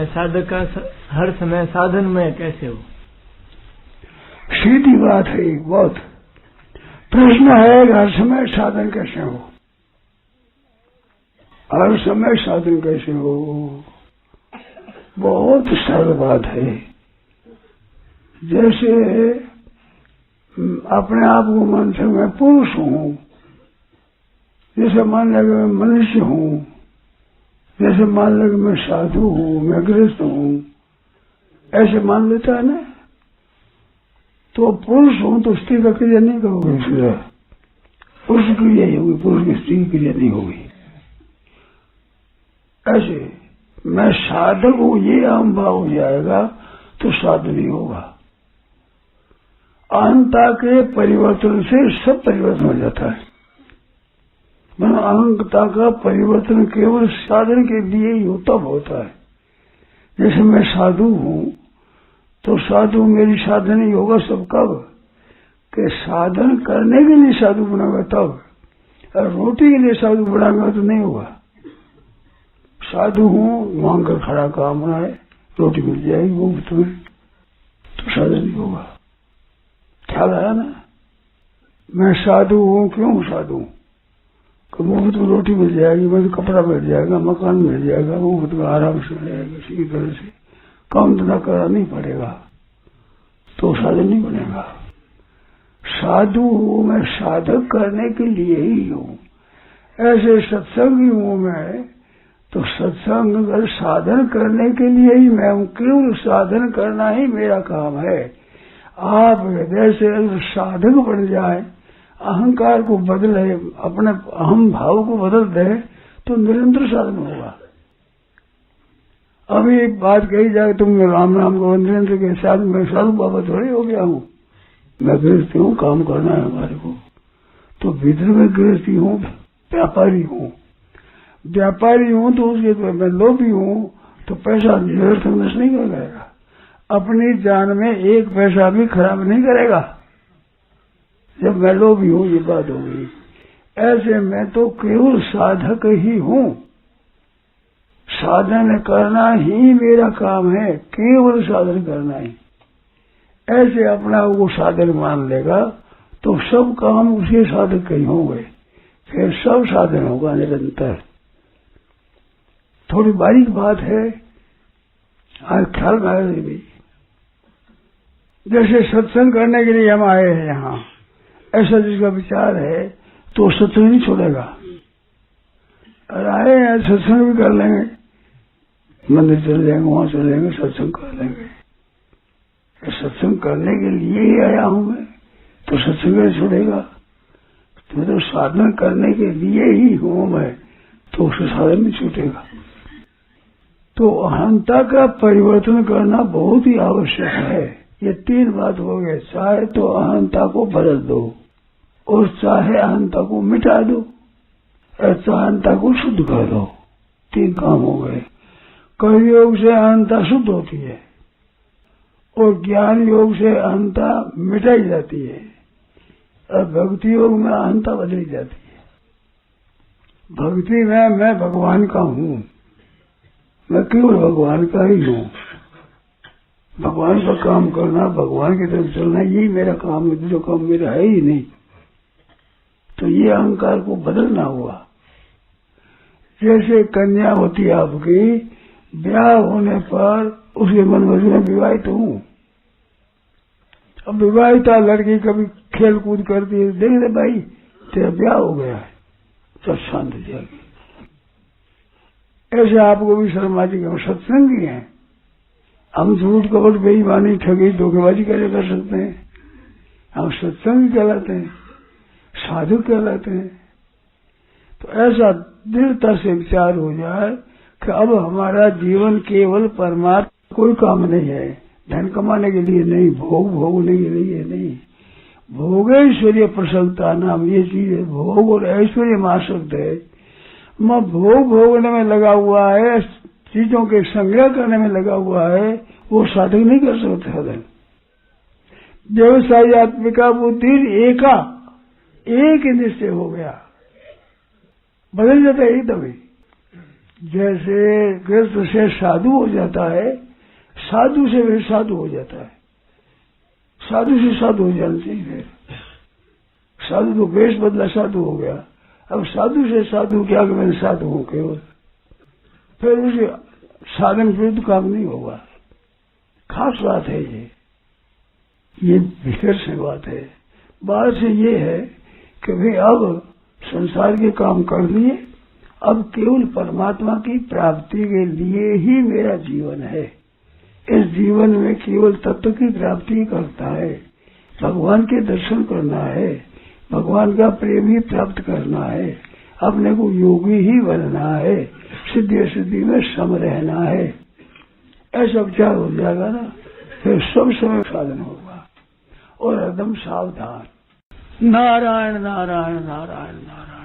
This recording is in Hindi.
साधक का हर समय साधन में कैसे हो? सीधी बात है, बहुत प्रश्न है हर समय साधन कैसे हो, हर समय साधन कैसे हो। बहुत सरल बात है। जैसे अपने आप को मान से मैं पुरुष हूं, जैसे मान लगे मैं मनुष्य हूं, जैसे मान लगे मैं साधु हूं, मैं गृहस्थ हूं, ऐसे मान लेता है ना। तो पुरुष हूं तो स्त्री का क्रिया नहीं करोगे, पुरुष की क्रिया ही होगी, पुरुष की स्त्री की क्रिया नहीं होगी। ऐसे मैं साधक हूं ये आम भाव हो जाएगा तो साधन नहीं होगा। अहंता के परिवर्तन से सब परिवर्तन हो जाता है। मतलब अहंता का परिवर्तन केवल साधन के लिए ही तब होता है। जैसे मैं साधु हूं तो साधु मेरी साधन ही होगा सब कब कि साधन करने के लिए साधु बनाऊंगा तब, और रोटी के लिए साधु बनाऊंगा तो नहीं होगा। साधु हूं मांग कर खड़ा काम रहा है, रोटी मिल जाएगी वो तुम्हें, तो साधन नहीं होगा। ख्याल आया ना? मैं साधु हूं, क्यों साधु हूं? मुफ्त में रोटी मिल जाएगी, मुझे कपड़ा मिल जाएगा, मकान मिल जाएगा, मुफ्त में आराम से मिल जाएगा, इसी तरह से काम धंधा करना नहीं पड़ेगा, तो साधन नहीं बनेगा। साधु हूं मैं साधक करने के लिए ही हूं। ऐसे सत्संगी हूं मैं, तो सत्संग अगर साधन करने के लिए ही मैं हूं, केवल साधन करना ही मेरा काम है। आप हृदय से अगर साधक बन जाए, अहंकार को बदले, अपने अहम भाव को बदल दे, तो निरंतर साधन होगा। अभी बात कही जाए तुम राम राम को निरंतर के साथ मैं साधु बाबा थोड़ी हो गया हूं। मैं गृहस्थी हूं, काम करना है हमारे को, तो भीतर में गृहस्थी हूं, व्यापारी हूं। व्यापारी हूं तो उसके तो मैं लोभी हूं, तो पैसा निरर्थक नष्ट नहीं कर जाएगा। अपनी जान में एक पैसा भी खराब नहीं करेगा जब मैं लोभी हूं, ये बात होगी। ऐसे मैं तो केवल साधक ही हूं, साधन करना ही मेरा काम है, केवल साधन करना ही। ऐसे अपना वो साधन मान लेगा तो सब काम उसके साधक ही होंगे, फिर सब साधन होगा निरंतर। थोड़ी बारीक बात है, आज ख्याल में आए भी। जैसे सत्संग करने के लिए हम आए हैं यहाँ, ऐसा जिसका विचार है तो सत्संग नहीं छोड़ेगा। और आए हैं सत्संग भी कर लेंगे, मंदिर चले जाएंगे, वहां चले जाएंगे, सत्संग कर लेंगे। सत्संग करने के लिए ही आया हूं मैं, तो सत्संग नहीं छोड़ेगा। तो साधन करने के लिए ही हूं मैं, तो उससे साधन नहीं छूटेगा। तो अहंता का परिवर्तन करना बहुत ही आवश्यक है। ये तीन बात हो गए, चाहे तो अहंता को बदल दो, और चाहे अहंता को मिटा दो, और चाहे अहंता को शुद्ध कर दो। तीन काम हो गए। कर्म योग से अहंता शुद्ध होती है, और ज्ञान योग से अहंता मिटाई जाती है, और भक्ति योग में अहंता बदली जाती है। भक्ति में मैं भगवान का हूं, मैं केवल भगवान का ही हूं। भगवान का काम करना, भगवान की तरफ चलना, यही मेरा काम है, जो काम मेरा है ही नहीं। तो ये अहंकार को बदलना हुआ। जैसे कन्या होती है आपकी, ब्याह होने पर उसके मन में विवाहित हूं। अब विवाहिता लड़की कभी खेल कूद करती है, देख ले भाई तेरा ब्याह हो गया है, तो शांत जाएगी। ऐसे आपको भी शर्मा जी हम सत्संगी हैं, हम झूठ कपट बेईमानी ठगी धोखेबाजी कैसे कर सकते हैं? हम सत्संगी कहलाते हैं, साधु कहलाते हैं। तो ऐसा दृढ़ता से विचार हो जाए कि अब हमारा जीवन केवल परमात्मा, कोई काम नहीं है, धन कमाने के लिए नहीं, भोग भोगने के लिए नहीं। भोगेश्वर्य प्रसन्नता नाम ये चीज है, भोग और ऐश्वर्य में आसक्त है। मैं भोग भोगने में लगा हुआ है, चीजों के संग्रह करने में लगा हुआ है, वो साधक नहीं कर सकते साधन। व्यवसाय आत्मिका बुद्धि एक ही निश्चय हो गया, बदल जाता है एकदम ही। जैसे गृहस्थ से साधु हो जाता है, साधु से भी साधु हो जाता है। साधु से साधु हो जाना चाहिए। साधु तो वेश बदला साधु हो गया, अब साधु से साधु क्या कि मैं साधु हूं केवल, फिर उसे साधन विरुद्ध काम नहीं होगा। खास बात है ये भीतर से बात है। बाहर से ये है कि भाई अब संसार के काम कर लिए, अब केवल परमात्मा की प्राप्ति के लिए ही मेरा जीवन है। इस जीवन में केवल तत्व की प्राप्ति करता है, भगवान के दर्शन करना है, भगवान का प्रेम ही प्राप्त करना है, अपने को योगी ही बनना है, सिद्धि सिद्धि में सम रहना है। ऐसा विचार हो जाएगा ना, फिर सब समय साधन होगा। और एकदम सावधान, नारायण नारायण नारायण नारायण।